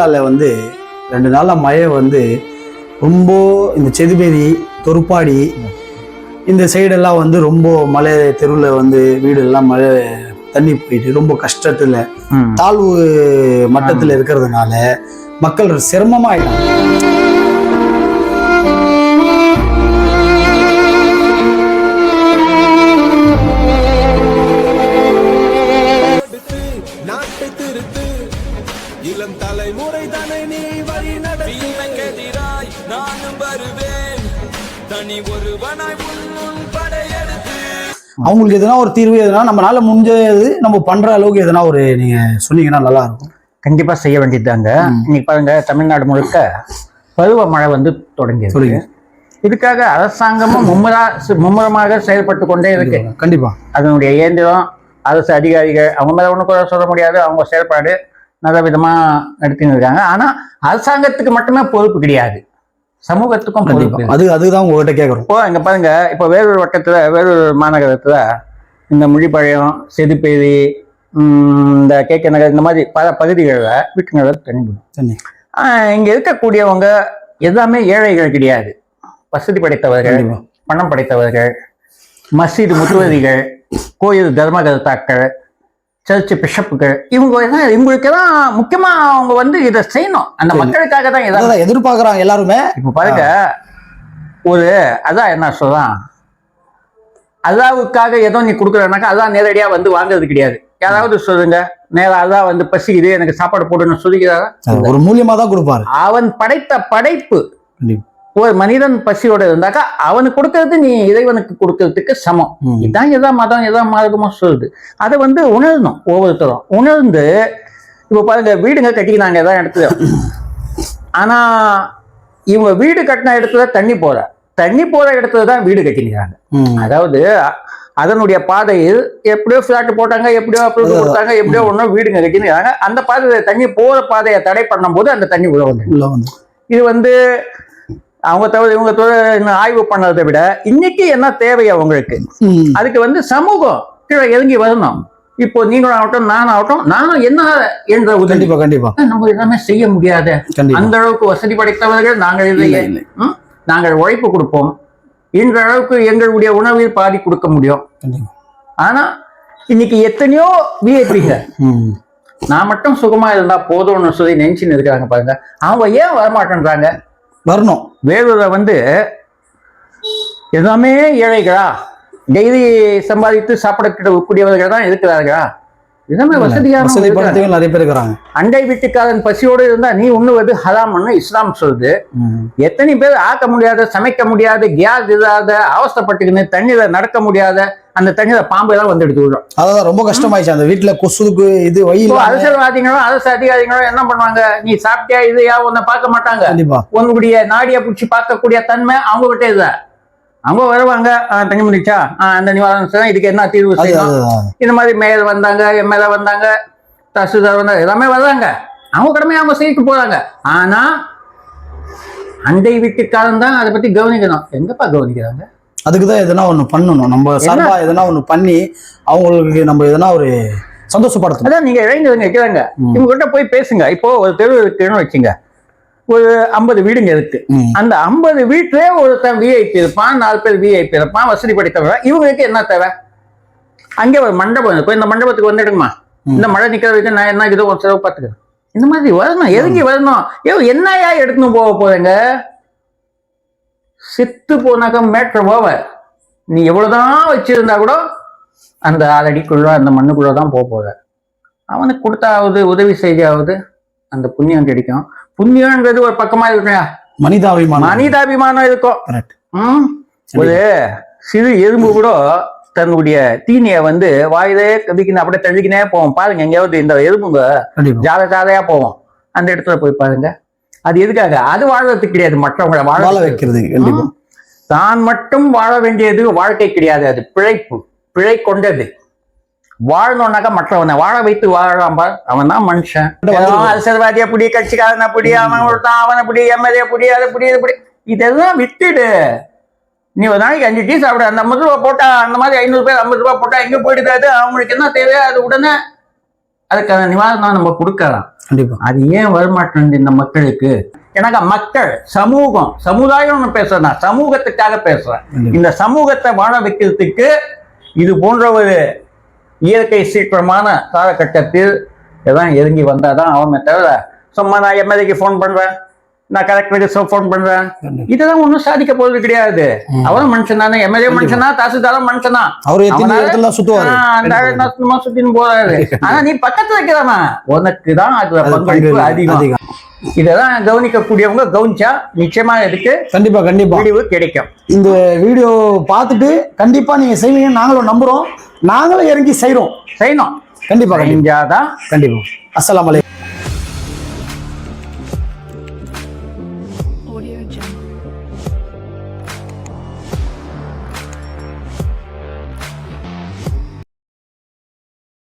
வந்து 2 நாளா மழை வந்து ரொம்ப இந்த செதுபேரி தொருப்பாடி இந்த சைடெல்லாம் வந்து ரொம்ப மழை தெருவில் வந்து வீடு எல்லாம் மழை தண்ணி போயிட்டு ரொம்ப கஷ்டத்துல தாழ்வு மட்டத்தில் இருக்கிறதுனால மக்கள் சிரமமா ஆயிட்டாங்க. அவங்களுக்கு எதனா ஒரு தீர்வு எதனா நம்மளால முடிஞ்சது நம்ம பண்ற அளவுக்கு எதனா ஒரு நீங்க சொன்னீங்கன்னா நல்லா இருக்கும். கண்டிப்பா செய்ய வேண்டியதுதாங்க. இன்னைக்கு பாருங்க, தமிழ்நாடு முழுக்க பருவ மழை வந்து தொடங்கியது. இதுக்காக அரசாங்கமும் மும்முரமாக செயல்பட்டு கொண்டே இருக்கு. கண்டிப்பா அதனுடைய இயந்திரம், அரசு அதிகாரிகள், அவங்க மேல ஒண்ணு கூட சொல்ல முடியாது. அவங்க செயல்பாடு நல்ல விதமா நடத்தின்னு இருக்காங்க. ஆனா அரசாங்கத்துக்கு மட்டுமே பொறுப்பு கிடையாது, சமூகத்துக்கும் பொறுப்பு. அதுதான் உங்ககிட்ட கேட்கறோம். இப்போ இங்க பாருங்க, இப்போ வேலூர் வட்டத்துல, வேலூர் மாநகரத்துல இந்த முழிப்பாளையம், செதுப்பேரி, இந்த கேகே நகர், இந்த மாதிரி பல பகுதிகளில் வீட்டு நகர் தண்ணி. இங்க இருக்கக்கூடியவங்க எல்லாமே ஏழைகள் கிடையாது, வசதி படைத்தவர்கள், பணம் படைத்தவர்கள், மசீது முத்துவதிகள், கோயில் தர்மகர்த்தாக்கள், சர்ச்சு பிஷப்புகள், இவங்களுக்கெல்லாம் முக்கியமா அவங்க வந்து இதை செய்யணும். அந்த மக்களுக்காக தான் எதாவது எதிர்பார்க்கறாங்க எல்லாருமே. இப்ப பாருங்க, ஒரு அதான் என்ன சொல்லலாம், அல்லாவுக்காக ஏதோ நீ கொடுக்குறனாக்கா அதான் நேரடியா வந்து வாங்குறது கிடையாது. யாராவது சொல்லுங்க, நேரம் அதான் வந்து பசிக்குது எனக்கு சாப்பாடு போடுன்னு சொல்லிக்கிறாரா? ஒரு மூலியமா தான் கொடுப்பாரு. அவன் படைத்த படைப்பு. ஒரு மனிதன் பசியோட இருந்தாக்கா அவனுக்கு கொடுக்கறது நீ இறைவனுக்கு கொடுக்கறதுக்கு சமம். இதான் எதா மதம் எதா மார்க்கமோ சொல்லுது. அதை வந்து உணரணும், ஒவ்வொருத்தரும் உணர்ந்து. இப்ப பாருங்க, வீடுங்க கட்டிக்கினாங்க எதாவது இடத்துல. ஆனா இவங்க வீடு கட்டின இடத்துல தண்ணி போற இடத்துல தான் வீடு கட்டிக்கிறாங்க. அதாவது அதனுடைய பாதையில் எப்படியோ பிளாட் போட்டாங்க, எப்படியோ அப்ரூவ் கொடுத்தாங்க, எப்படியோ ஒன்றும் வீடுங்க கட்டிக்கிறாங்க. அந்த பாதையில தண்ணி போற பாதையை தடை பண்ணும் போது அந்த தண்ணி உள்ள வந்து இது வந்து அவங்க தவிர இவங்க தவிர ஆய்வு பண்ணதை விட இன்னைக்கு என்ன தேவை அவங்களுக்கு, அதுக்கு வந்து சமூகம் கீழே இறங்கி வரணும். இப்போ நீங்களும் ஆகட்டும், நானும் ஆகட்டும், நானும் என்ன என்ற கண்டிப்பா கண்டிப்பா நம்ம எல்லாமே செய்ய முடியாத அந்த அளவுக்கு வசதி படைத்தவர்கள் நாங்கள் இல்லையே. நாங்கள் உழைப்பு கொடுப்போம், என்ற அளவுக்கு எங்களுடைய உணவில் பாதி கொடுக்க முடியும். ஆனா இன்னைக்கு எத்தனையோ விஐபிங்க நான் மட்டும் சுகமா இருந்தா போதும்னு சொல்லி நினைச்சுன்னு இருக்கிறாங்க. பாருங்க, அவங்க ஏன் வரமாட்டேன்றாங்க? வரணும். வேலூர்ல வந்து எல்லாமே ஏழைகளா, டெய்லி சம்பாதித்து சாப்பிடக்கூடியவர்கள் தான் இருக்கிறார்களா? எல்லாமே வசதியான நிறைய பேர் இருக்கிறாங்க. அண்டை வீட்டுக்காரன் பசியோடு இருந்தா நீ உண்ணுவது ஹராம்னு இஸ்லாம் சொல்லுது. எத்தனை பேர் ஆக்க முடியாத, சமைக்க முடியாத, கேஸ் இல்லாத, அவஸ்தப்பட்டுக்கின்னு தண்ணியில நடக்க முடியாத, அந்த தண்ணியில பாம்பு எல்லாம் வந்து எடுத்து விடும். அதான் ரொம்ப கஷ்டமாயிடுச்சு அந்த வீட்டுல. கொசுக்கு இது வயல் அரசியல்வாதிகளும் அரசு அதிகாரிகளும் என்ன பண்ணுவாங்க, நீ சாப்பிட்டியா இதுயா உன்னை பார்க்க மாட்டாங்க. உன்னுடைய நாடியை பிடிச்சி பார்க்கக்கூடிய தன்மை அவங்க கிட்டே இல்லை. அவங்க வருவாங்க, தண்ணி முடிச்சா அந்த நிவாரணம் இதுக்கு என்ன தீர்வு செய்யணும், இந்த மாதிரி மேயர் வந்தாங்க, எம்எல்ஏ வந்தாங்க, தஹசீல்தார் வந்தாங்க, எல்லாமே வர்றாங்க, அவங்க கடமையை அவங்க செய்யிட்டு போறாங்க. ஆனா அண்டை வீட்டுக்காரன் தான் அதை பத்தி கவனிக்கணும். எங்கப்பா கவனிக்கிறாங்க? அதுக்குதான் எதனா ஒண்ணு பண்ணணும், நம்ம சார்பா எதனா ஒண்ணு பண்ணி அவங்களுக்கு நம்ம எதனா ஒரு சந்தோஷப்படுத்தணும். அதான் நீங்க இளைஞருங்க இருக்கிறாங்க, இவங்க கிட்ட போய் பேசுங்க. இப்போ ஒரு தெரு இருக்குன்னு வச்சுங்க, ஒரு 50 வீடுங்க இருக்கு. அந்த 50 வீட்டுல ஒருத்தன் விஐபி இருப்பான், 4 பேர் விஐபி இருப்பான், வசதி படைத்தவங்க. இவங்களுக்கு என்ன தேவை? அங்கே ஒரு மண்டபம் இருக்கும், இந்த மண்டபத்துக்கு வந்துடுமா, இந்த மழை நிக்கிறதுக்கு நான் என்ன இதோ ஒரு செலவு பார்த்துக்கிறேன். இந்த மாதிரி வரணும், எதுங்கி வரணும். என்னையா எடுத்துன்னு போக போறேங்க? செத்து போனாக்க மேட்ரு ஓவர். நீ எவ்வளவுதான் வச்சிருந்தா கூட அந்த 6 அடிக்குள்ள அந்த மண்ணுக்குள்ளதான் போக. அவனுக்கு கொடுத்தாவது உதவி செய்யாவது அந்த புண்ணியம் கிடைக்கும். புண்ணியன்றது ஒரு பக்கமா இருக்குயா, மனிதாபிமானம் இருக்கும். ஒரு சிறு எறும்பு கூட தன்னுடைய தீனிய வந்து வாயிலே கதிக்கின அப்படியே தள்ளிக்கினே போவோம். பாருங்க, எங்கேயாவது இந்த எறும்புங்க ஜாதையா போவோம், அந்த இடத்துல போய் பாருங்க. அது எதுக்காக? அது வாழறதுக்கு கிடையாது, மற்றவங்களை வாழ வைக்கிறது. தான் மட்டும் வாழ வேண்டியது வாழ்க்கை கிடையாது, அது பிழைப்பு, பிழை கொண்டது. வாழணும்னாக்கா மற்றவனை வாழ வைத்து வாழாம அவன் தான் மனுஷன். அரசியல்வாதியா புடி, கட்சிக்காரனா புடி, அவன் ஒருத்தான் அவனை புடி, எம்எல்ஏ புடி, அதை புடி, இதை புடி, இதெல்லாம் விட்டுடு. நீ ஒரு நாளைக்கு 5 டீ சாப்பிட, அந்த 50 ரூபா போட்டா, அந்த மாதிரி 500 பேர் 50 ரூபா போட்டா எங்க போயிடுது? அவங்களுக்கு என்ன தேவையோ அது உடனே அதுக்கான நிவாரணம் நம்ம கொடுக்கலாம். கண்டிப்பா. அது ஏன் வரமாட்டேங்குது இந்த மக்களுக்கு? எனக்கு மக்கள், சமூகம், சமுதாயம் பேசுறேன், சமூகத்துக்காக பேசுறேன். இந்த சமூகத்தை வாழ வைக்கிறதுக்கு இது போன்ற ஒரு இயற்கை சீக்கிரமான காலகட்டத்தில் எல்லாம் இறங்கி வந்தாதான் அவன் தவிர சும்மா நான் எம்எல்ஏக்கு ஃபோன் பண்றேன், நான் கலெக்டருக்கு ஃபோன் பண்றேன், இதெல்லாம் ஒன்றும் சாதிக்க போறது கிடையாது. அவரும் மனுஷன் தானே, எம்எல்ஏ மனுஷனா, தாசில்தாரும் மனுஷனா, சுத்தின்னு போறாரு. ஆனா நீ பக்கத்துல இருக்கிறவன் உனக்கு தான் அதுல பங்களிப்பு அதிகம். இதெல்லாம் கவனிக்கக்கூடியவங்க கவனிச்சா நிச்சயமா இதுக்கு கண்டிப்பா முடிவு கிடைக்கும். இந்த வீடியோ பார்த்துட்டு கண்டிப்பா நீங்க செய்வீங்க, நாங்களும் நம்புறோம், நாங்களும் இறங்கி செய்யணும். கண்டிப்பா செஞ்சாதான். கண்டிப்பா. அஸ்ஸலாமு அலைக்கும்.